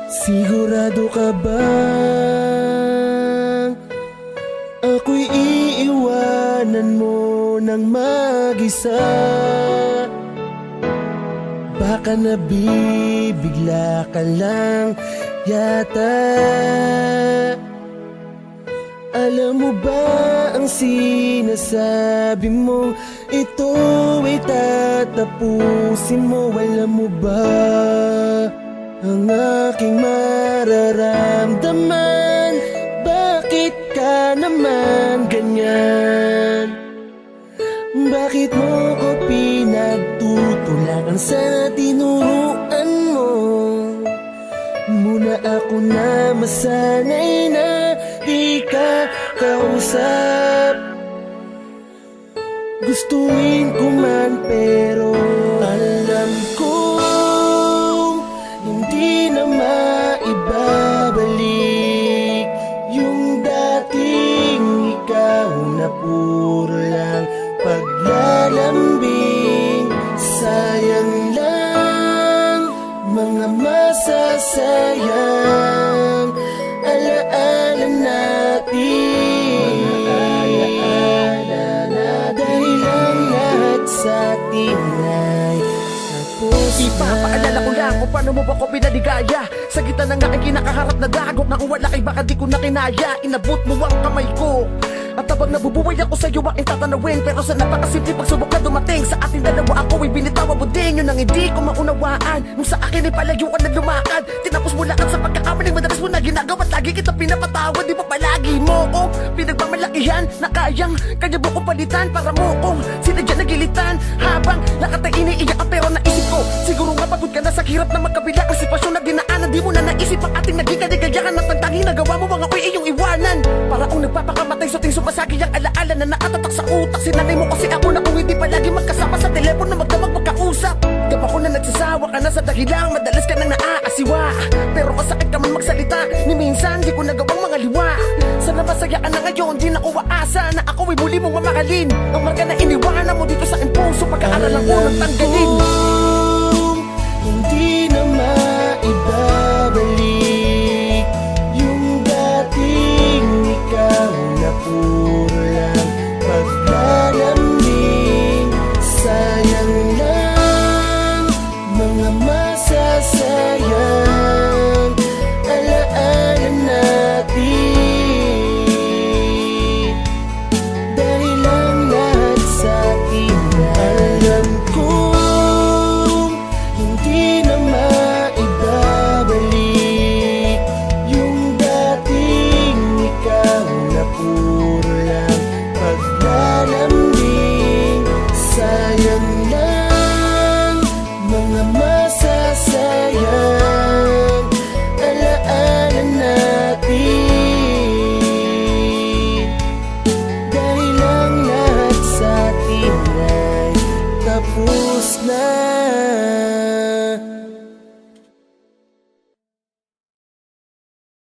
Sigurado ka bang ako'y iiwanan mo ng mag-isa? Baka nabibigla ka lang yata. Alam mo ba ang sinasabi mo? Ito ay tatapusin mo. Alam mo ba ang aking mararamdaman? Bakit ka naman ganyan? Bakit mo ko pinagtutulakan sa tinuruan mo? Muna ako na masanay na di ka kausap. Gustuin ko man pero alam kong hindi na maibabalik yung dating ikaw na puro lang paglalambing. Sayang lang mga masasayang alaala natin. Dahil lang lahat sa atin ay tapos na. Ipapaalala ko lang kung paano mo ba ko pinaligaya sa gitna ng aking kinakaharap na dagok. Na kung wala kay baka di ko na kinaya. Inabot mo ang kamay ko at habang nabubuhay ako sa'yo aking tatanawin. Pero sa napakasimple pagsubok na dumating sa ating dalawa, ako ay binitawan mo din. Yun ang hindi ko maunawaan. Nung sa akin ay palayo ka na lumakad, tinapos mo lahat sa pagkakamaling madalas mo na ginagawa. At lagi kita pinapatawad, di ba palagi mo ko pinagmamalakihan na kayang kanya mo ko palitan para mo kong sinadya nagilitan. Habang lakat ay iniiyak ka pero naisip ko siguro nga pagod ka na sa hirap na magkabila ang sitwasyon na dinaanan. Di mo na naisip ang ating naging kaligayahan at ang tanging nagawa mo mga ako'y iyong iwanan. Para kung nagpapakamatay sa ting sumasagi ang alaala na naatatak sa utak. Sinanay mo kasi ako na kung hindi palagi magkasama sa telepono magdamag magkausap. Gaba ko na nagsasawa ka na sa dahilang madalas ka nang naaasiwa. Pero masakit ka man magsalita, ni minsan di ko nagawang mga liwa. Sana masaya ka na ngayon, di na uwaasa na ako ay muli mong mamahalin. Ang marka na iniwanan mo dito sa aking puso, pagkaaralan ko ng tanggalin. Hindi na maibabalik yung dating ikaw na puro lang paglalambing. Sayang lang mga masasayang alaala natin. Dahil lang lahat sa atin alam kong hindi na